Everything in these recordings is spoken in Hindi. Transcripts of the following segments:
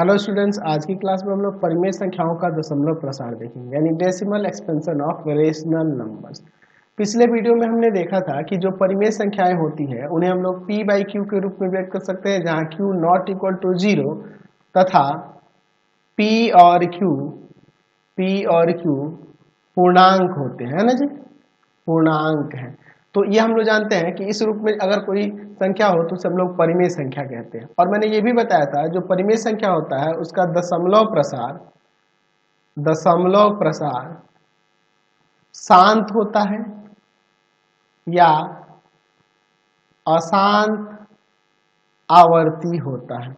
हेलो स्टूडेंट्स, आज की क्लास में हम लोग परिमेय संख्याओं का दशमलव प्रसार देखेंगे यानी decimal expansion of rational numbers. पिछले वीडियो में हमने देखा था कि जो परिमेय संख्याएं होती है उन्हें हम लोग p बाई क्यू के रूप में व्यक्त कर सकते हैं, जहां q नॉट इक्वल टू 0 तथा p और q पूर्णांक होते हैं ना जी, पूर्णांक है। तो ये हम लोग जानते हैं कि इस रूप में अगर कोई संख्या हो तो उसे हम लोग परिमेय संख्या कहते हैं। और मैंने ये भी बताया था जो परिमेय संख्या होता है उसका दशमलव प्रसार शांत होता है या अशांत आवर्ती होता है।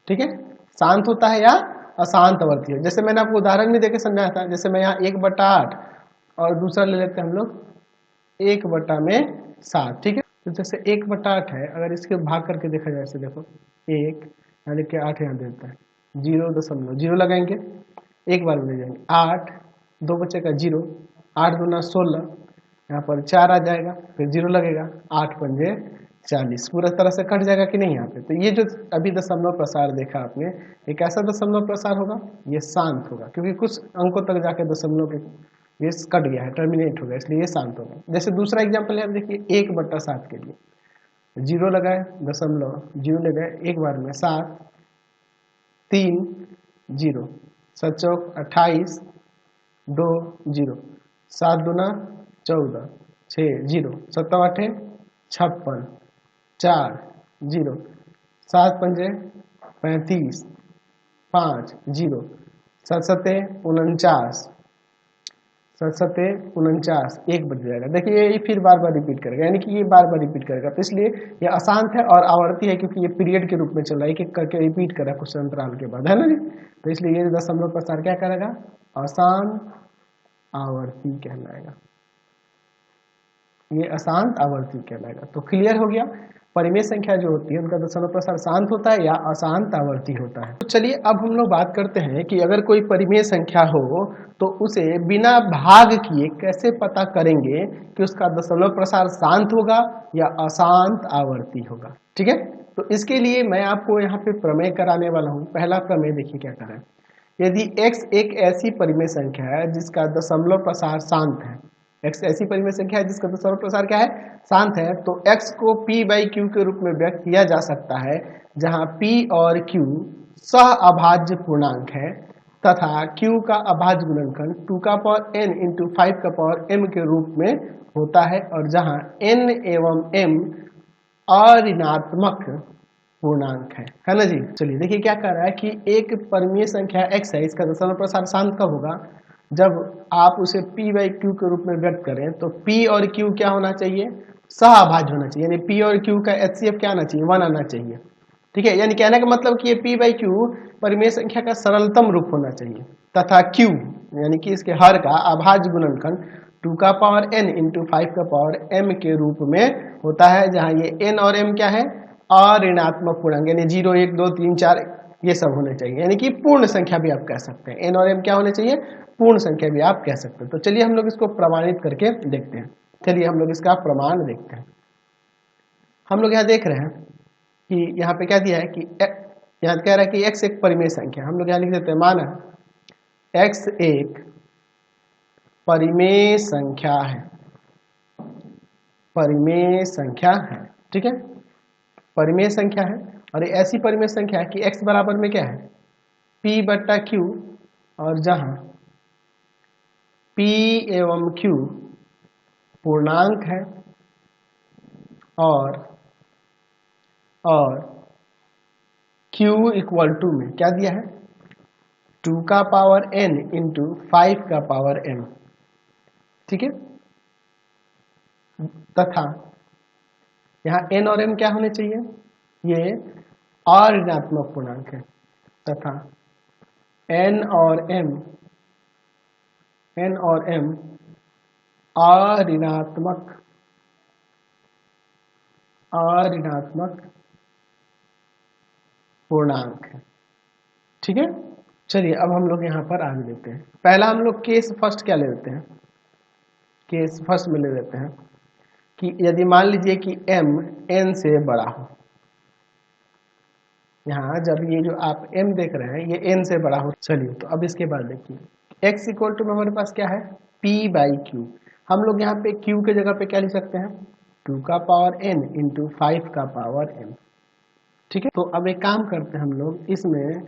ठीक है, शांत होता है या अशांत आवर्ती है। जैसे मैंने आपको उदाहरण में देके समझाया था, जैसे मैं यहाँ 1/8 और दूसरा ले लेते हैं हम लोग 1/7। ठीक है, तो जैसे 1/8 है, अगर इसके भाग करके देखा जाए, ऐसे देखो 1 यहाँ लिख के 8 यहाँ दे देता है, 0.0 लगाएंगे, एक बार में ले जाएंगे 8, 2 बचेगा 0, 8 दूना 16, यहाँ पर 4 आ जाएगा, फिर 0 लगेगा, 8 पंजे 40, पूरा तरह से कट जाएगा कि नहीं यहाँ पे। तो ये जो अभी दशमलव प्रसार देखा आपने, ये कैसा दशमलव प्रसार होगा? ये शांत होगा, क्योंकि कुछ अंकों तक जाके दशमलव के ये कट गया है, टर्मिनेट हो गया, इसलिए ये शांत होगा। जैसे दूसरा एग्जाम्पल है, देखिए 1/7 के लिए 0 लगाए, दशमलव 0 लगाए, एक बार में 7, 3 0, 7 चौक 28, 2 0, 7 दूना 14, 6 0, 7 8 56, 4 0, 7 पंजे 35, 5 0, 7 सते 49, 7 सते 49, 1 बच जाएगा। देखिए ये फिर बार बार रिपीट करेगा, यानी कि ये बार बार रिपीट करेगा। तो इसलिए ये अशांत है और आवर्ती है, क्योंकि ये पीरियड के रूप में चल रहा है, एक एक करके रिपीट कर रहा है कुछ अंतराल के बाद, है ना जी। तो इसलिए ये दशमलव प्रसार क्या करेगा? अशांत आवर्ती कहलाएगा, ये अशांत आवर्ती कहलाएगा। तो क्लियर हो गया, परिमेय संख्या जो होती है उनका दशमलव प्रसार शांत होता है या अशांत आवर्ती होता है। तो चलिए अब हम लोग बात करते हैं कि अगर कोई परिमेय संख्या हो तो उसे बिना भाग किए कैसे पता करेंगे कि उसका दशमलव प्रसार शांत होगा या अशांत आवर्ती होगा। ठीक है, तो इसके लिए मैं आपको यहाँ पे प्रमेय कराने वाला हूँ। पहला प्रमेय देखिए क्या कर रहा है। यदि x एक ऐसी परिमेय संख्या है जिसका दशमलव प्रसार शांत है, x ऐसी परिमेय संख्या है जिसका दशमलव प्रसार क्या है? शांत है, तो x को p बाई क्यू के रूप में व्यक्त किया जा सकता है, जहां p और q सह अभाज्य पूर्णांक है तथा q का अभाज्य गुणनखंड 2 का पावर n इंटू 5 का पावर m के रूप में होता है, और जहां n एवं m अऋणात्मक पूर्णांक है ना जी। चलिए देखिए क्या कर रहा है कि एक परिमेय संख्या x है, इसका दशमलव प्रसार शांत कब होगा? जब आप उसे p बाई क्यू के रूप में व्यक्त करें तो p और q क्या होना चाहिए? सहअभाज्य होना चाहिए, यानी p और q का HCF क्या आना चाहिए? 1 आना चाहिए। ठीक है, यानी कहने का मतलब कि ये p बाई क्यू परिमेय संख्या का सरलतम रूप होना चाहिए, तथा q यानी कि इसके हर का अभाज्य गुणनखंड 2 का पावर n इंटू 5 का पावर m के रूप में होता है, जहां ये n और m क्या है? अऋणात्मक पूर्णांक, यानी 0 1 2 3 4 ये सब होने चाहिए, यानी कि पूर्ण संख्या भी आप कह सकते हैं। n और m क्या होने चाहिए? पूर्ण संख्या भी आप कह सकते हैं। तो चलिए हम लोग इसको प्रमाणित करके देखते हैं। चलिए हम लोग इसका प्रमाण देखते हैं। हम लोग यहाँ देख रहे हैं कि यहाँ पे क्या दिया है कि यहाँ कह रहा है कि x एक परिमेय संख्या। हम लोग यहाँ लिख देते हैं, माना x एक परिमेय संख्या है, परिमेय संख्या है। ठीक है, परिमेय संख्या है, और ये ऐसी परिमेय संख्या है कि x बराबर में क्या है? p बट्टा q, और जहां p एवं q पूर्णांक है और q इक्वल टू में क्या दिया है? 2 का पावर n इंटू 5 का पावर m। ठीक है, तथा यहाँ n और m क्या होने चाहिए? ये अऋणात्मक पूर्णांक है, तथा n और m अऋणात्मक पूर्णांक है। ठीक है, चलिए अब हम लोग यहाँ पर आगे लेते हैं। पहला हम लोग केस फर्स्ट क्या ले लेते हैं? केस फर्स्ट में ले लेते हैं कि यदि मान लीजिए कि m n से बड़ा हो, यहाँ जब ये जो आप m देख रहे हैं ये n से बड़ा हो। चलिए तो अब इसके बाद देखिए x इक्वल टू में हमारे पास क्या है p बाई क्यू। हम लोग यहाँ पे q के जगह पे क्या लिख सकते हैं 2 का पावर n इंटू 5 का पावर m। ठीक है, तो अब एक काम करते हैं हम लोग इसमें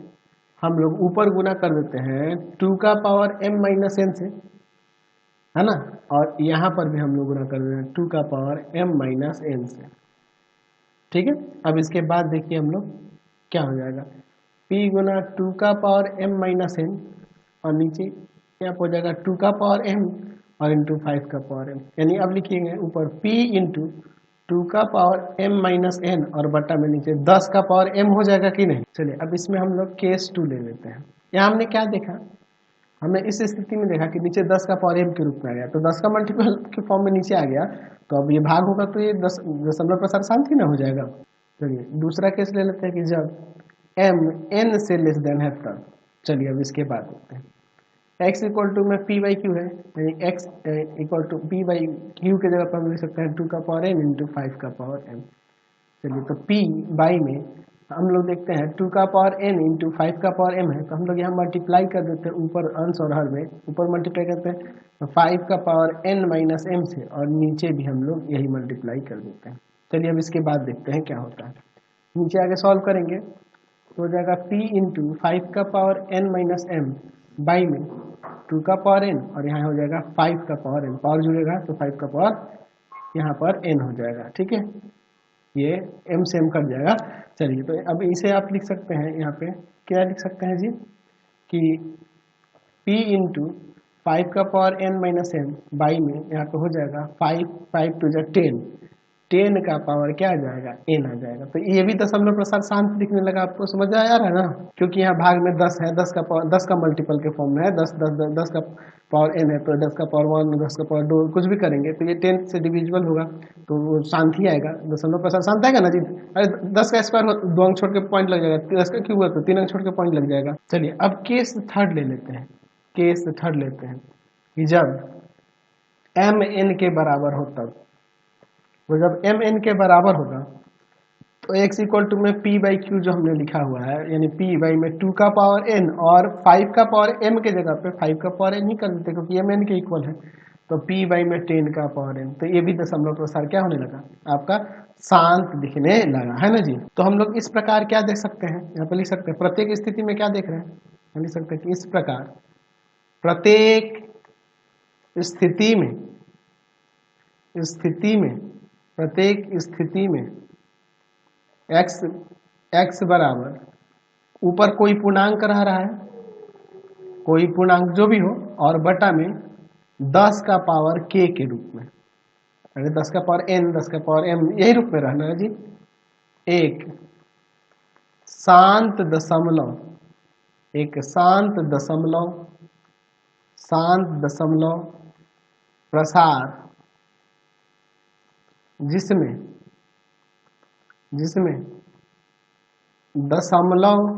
हम लोग ऊपर गुना कर देते हैं 2 का पावर m माइनस n से, है ना, और यहाँ पर भी हम लोग गुना कर देते हैं 2 का पावर m माइनस n से। ठीक है, अब इसके बाद देखिए हम लोग क्या हो जाएगा p गुना 2 का पावर m माइनस n और नीचे क्या हो जाएगा 2 का पावर m और इंटू 5 का पावर m, यानी अब लिखिएगा ऊपर p इंटू 2 का पावर m माइनस n और बटा में नीचे 10 का पावर m हो जाएगा कि नहीं। चलिए अब इसमें हम लोग केस 2 ले लेते हैं। यहाँ हमने क्या देखा, हमने इस स्थिति में देखा कि नीचे 10 का पावर m के रूप में आ गया, तो 10 का मल्टीपल के फॉर्म में नीचे आ गया, तो अब ये भाग होगा तो ये 10 दशमलव प्रसार शांति ना हो जाएगा। चलिए दूसरा केस ले लेते हैं कि जब m n से लेस देन है तब। चलिए अब इसके बाद देखते हैं x इक्वल टू में p बाई क्यू है, यानी x equal to p by Q के जगह पर हम लिख सकते हैं 2 का पावर n इंटू 5 का पावर m। चलिए तो p बाई में हम लोग देखते हैं 2 का पावर n इंटू 5 का पावर m है, तो हम लोग यहाँ मल्टीप्लाई कर देते हैं ऊपर अंश और हर में, ऊपर मल्टीप्लाई करते हैं तो 5 का पावर n माइनस m से और नीचे भी हम लोग यही मल्टीप्लाई कर देते हैं। चलिए अब इसके बाद देखते हैं क्या होता है। नीचे आगे सॉल्व करेंगे तो हो जाएगा p इंटू 5 का power n minus m by में 2 का पावर n और यहाँ हो जाएगा 5 का पावर n, पावर जुड़ेगा तो 5 का पावर यहाँ पर n हो जाएगा। ठीक है, ये m से m कट जाएगा। चलिए तो अब इसे आप लिख सकते हैं, यहाँ पे क्या लिख सकते हैं जी कि p इंटू 5 का power n minus m by में यहाँ पे हो जाएगा 5 टू जा 10 का पावर क्या आ जाएगा n आ जाएगा। तो ये भी दशमलव प्रसार शांत दिखने लगा, आपको समझ आ रहा है ना, क्योंकि यहाँ भाग में 10 है, 10 का मल्टीपल के फॉर्म में है, 10 का पावर n है, तो 10 का पावर 1 10 का पावर 2 कुछ भी करेंगे तो ये 10 से डिविजिबल होगा तो वो शांत ही आएगा, दशमलव प्रसार शांत आएगा ना जी। अरे 10 का स्क्वायर 2 अंक छोड़ के पॉइंट लग जाएगा, 10 का क्यूब है तो 3 अंक छोड़ के पॉइंट लग जाएगा। चलिए अब केस थर्ड ले लेते हैं, केस थर्ड लेते हैं कि जब m n के बराबर हो तब, तो जब m n के बराबर होगा तो x इक्वल टू में p बाई क्यू जो हमने लिखा हुआ है, यानी p बाई में 2 का पावर n और 5 का पावर m के जगह पे 5 का पावर n ही कर देते क्योंकि m n के इक्वल है, तो p बाई में 10 का पावर n, तो ये भी दशमलव प्रसार क्या होने लगा आपका शांत दिखने लगा, है ना जी। तो हम लोग इस प्रकार क्या देख सकते हैं, यहाँ पर लिख सकते हैं प्रत्येक स्थिति में क्या देख रहे हैं, हम लिख सकते हैं कि इस प्रकार प्रत्येक स्थिति में x बराबर ऊपर कोई पूर्णांक रह रहा है, कोई पूर्णांक जो भी हो, और बटा में 10 का पावर k के रूप में, अरे 10 का पावर n 10 का पावर m यही रूप में रहना है जी। एक शांत दशमलव प्रसार जिसमें दशमलव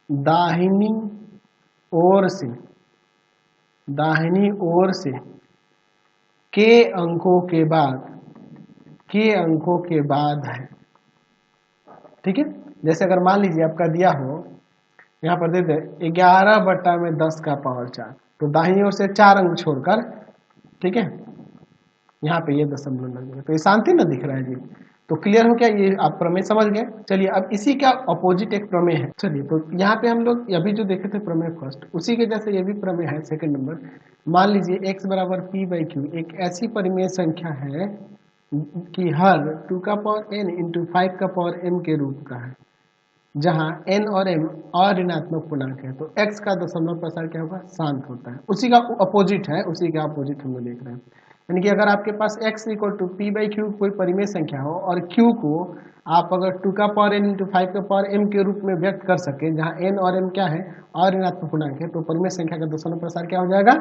दाहिनी ओर से k अंकों के बाद है। ठीक है, जैसे अगर मान लीजिए आपका दिया हो यहाँ पर दे दे 11 बटा में 10 का पावर 4, तो दाहिनी ओर से 4 अंक छोड़कर, ठीक है, यहाँ पे ये दशमलव लग जाएगा, तो ये शांति ना दिख रहा है जी। तो क्लियर हो क्या, ये आप प्रमेय समझ गए। चलिए अब इसी का अपोजिट एक प्रमेय है। चलिए तो यहाँ पे हम लोग अभी जो देखे थे प्रमेय फर्स्ट, उसी के जैसे ये भी प्रमेय है सेकंड नंबर। मान लीजिए x बराबर p बाई क्यू एक ऐसी परिमेय संख्या है कि हर 2 का पावर n इंटू 5 का पावर m के रूप का है, जहाँ n और m और ऋणात्मक पूर्णांक है, तो x का दशमलव प्रसार क्या होगा शांत होता है। उसी का अपोजिट है, उसी का अपोजिट हम लोग देख रहे हैं। यानी कि अगर आपके पास x equal to P by Q कोई परिमेय संख्या हो और q को आप अगर 2 का पावर n इंटू 5 का पावर m के रूप में व्यक्त कर सके, जहाँ n और m क्या है और ऋणात्मक पूर्णांक है, तो परिमेय संख्या का दशमलव प्रसार क्या हो जाएगा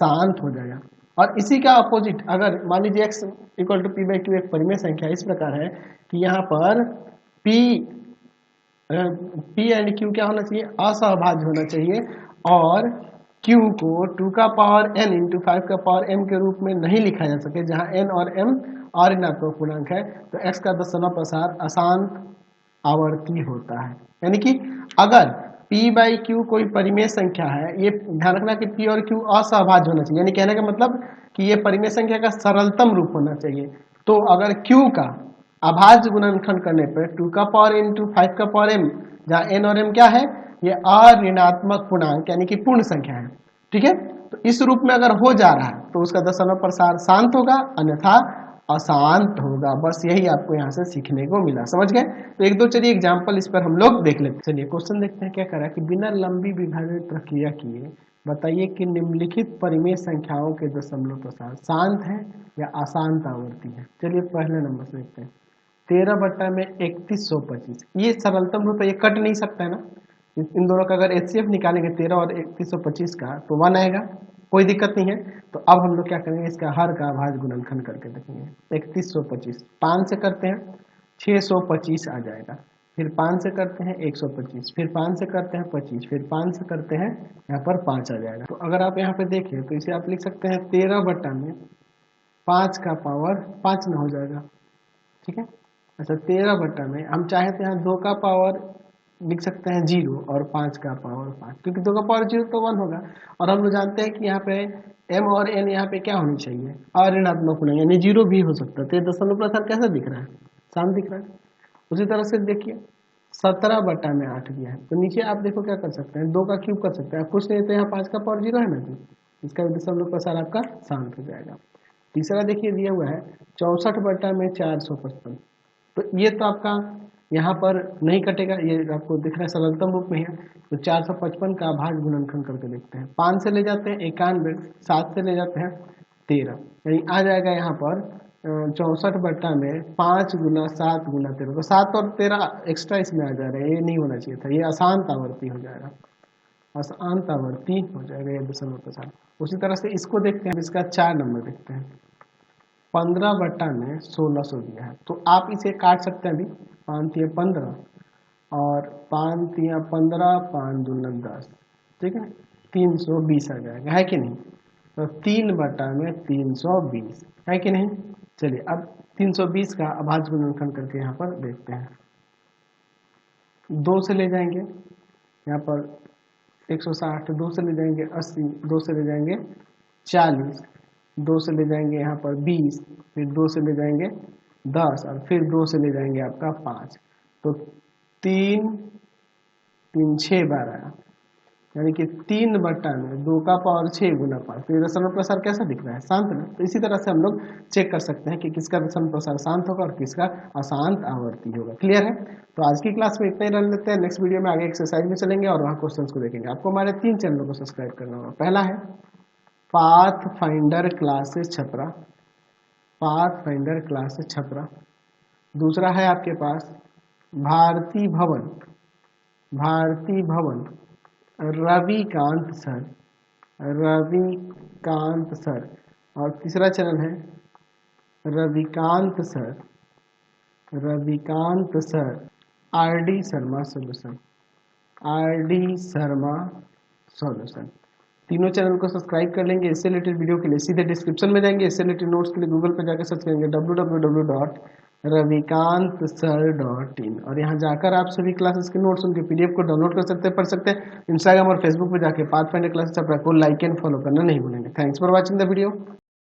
शांत हो जाएगा। और इसी का अपोजिट अगर मान लीजिए x equal to P by Q एक परिमेय संख्या इस प्रकार है कि यहाँ पर p एंड q क्या होना चाहिए, असहभाज्य होना चाहिए, और q को 2 का पावर n इंटू 5 का पावर m के रूप में नहीं लिखा जा सके, जहां n और m अऋणात्मक पूर्णांक है, तो x का दशमलव प्रसार अशांत आवर्ती होता है। यानी कि अगर p बाई क्यू कोई परिमेय संख्या है, ये ध्यान रखना कि p और q असहभाज्य होना चाहिए, यानी कहने का मतलब कि ये परिमेय संख्या का सरलतम रूप होना चाहिए। तो अगर q का अभाज्य गुणनखंड करने पर 2 का पावर इंटू 5 का पावर m, जहाँ n और m क्या है, ये अऋणात्मक पूर्णांक यानी कि पूर्ण संख्या है, ठीक है। तो इस रूप में अगर हो जा रहा है तो उसका दशमलव प्रसार शांत होगा, अन्यथा अशांत होगा। बस यही आपको यहाँ से सीखने को मिला, समझ गए। तो एक दो चलिए एग्जाम्पल इस पर हम लोग देख लेते हैं। चलिए क्वेश्चन देखते हैं क्या करा कि बिना लंबी विभाजन प्रक्रिया किए बताइए कि निम्नलिखित परिमेय संख्याओं के दशमलव प्रसार शांत है या अशांत आवर्ती है। चलिए पहले नंबर से देखते हैं। 13/3125, ये सरलतम रूप है, ये कट नहीं सकता है ना। इन दोनों का अगर HCF निकालेंगे 13 और 3125 का तो 1 आएगा, कोई दिक्कत नहीं है। तो अब हम लोग क्या करेंगे, इसका हर का अभाज्य गुणनखंड करके देखेंगे। 3125 5 से करते हैं 625 आ जाएगा, फिर 5 से करते हैं 125, फिर 5 से करते हैं 25, फिर 5 से करते हैं यहाँ पर 5 आ जाएगा। तो अगर आप यहाँ पे देखें तो इसे आप लिख सकते हैं 13/5 का पावर 5 ना हो जाएगा, ठीक है। अच्छा 13 में हम चाहे तो यहाँ 2 का पावर लिख सकते हैं 0 और 5 का पावर 5, क्योंकि 2 का पावर 0 तो 1 होगा। और हम लोग जानते हैं कि यहाँ पे m और n यहाँ पे क्या होनी चाहिए, अऋणात्मक होना, यानी 0 भी हो सकता है। तो ये दशमलव प्रसार कैसा दिख रहा है, शांत दिख रहा है। उसी तरह से देखिए 17/8 दिया है, तो नीचे आप देखो क्या कर सकते हैं, 2 का क्यूब कर सकते हैं। आप कुछ नहीं तो यहाँ 5 का पावर 0 है ना, तो इसका दशमलव प्रसार आपका शांत हो जाएगा। तीसरा देखिए दिया हुआ है 64/455, तो ये तो आपका यहाँ पर नहीं कटेगा, ये आपको दिख रहा है सरलतम रूप में है। तो 455 का अभाज्य गुणनखंड करके देखते हैं। 5 से ले जाते हैं 91, 7 से ले जाते हैं 13, यानी आ जाएगा यहाँ पर 64 में 5 गुना 7 गुना 13, तो 7 और 13 एक्स्ट्रा इसमें आ जा रहे हैं, ये नहीं होना चाहिए था, ये अशांत आवर्ती हो जाएगा, अशांत आवर्ती हो जाएगा ये दशमलव प्रसार। उसी तरह से इसको देखते हैं, इसका 4 नंबर देखते हैं। 15 में 1600 दिया है, तो आप इसे काट सकते हैं अभी, 5 या 15 और 5 या 15, 5 दूना 10, ठीक है, 320 आ जाएगा, है कि नहीं। तो 3 में 320 है कि नहीं। चलिए अब 320 का अभाज्य गुणनखंड करके यहाँ पर देखते हैं। 2 से ले जाएंगे यहाँ पर 160, 2 से ले जाएंगे 80, 2 से ले जाएंगे 40, 2 से ले जाएंगे यहाँ पर 20, फिर 2 से ले जाएंगे 10 और फिर 2 से ले जाएंगे आपका 5। तो 3 3 6 12, यानी कि 3 में 2 का पावर 6 गुना 5। तो ये दशमलव प्रसार कैसा दिख रहा है, शांत ना। तो इसी तरह से हम लोग चेक कर सकते हैं कि किसका दशमलव प्रसार शांत होगा और किसका अशांत आवर्ती होगा। क्लियर है। तो आज की क्लास में इतना ही रन लेते हैं, नेक्स्ट वीडियो में आगे एक्सरसाइज में चलेंगे और वहाँ क्वेश्चन को देखेंगे। आपको हमारे 3 चैनलों को सब्सक्राइब करना होगा। पहला है pathfinder classes Chhapra, pathfinder classes Chhapra. दूसरा है आपके पास भारती भवन, भारती भवन रविकांत सर, रविकांत सर। और तीसरा चैनल है Ravikant sir, Ravikant sir RD Sharma solution, RD Sharma solution. तीनों चैनल को सब्सक्राइब कर लेंगे। इससे रिलेटेड वीडियो के लिए सीधे डिस्क्रिप्शन में जाएंगे, इससे रिलेटेड नोट्स के लिए गूगल पर जाकर सर्च करेंगे www.ravikantsir.in और यहाँ जाकर आप सभी क्लासेस के नोट्स उनके PDF को डाउनलोड कर सकते हैं, पढ़ सकते हैं। इंस्टाग्राम और फेसबुक पर जाकर पाथफाइंडर क्लासेस को लाइक एंड फॉलो करना नहीं भूलेंगे। Thanks for watching the video.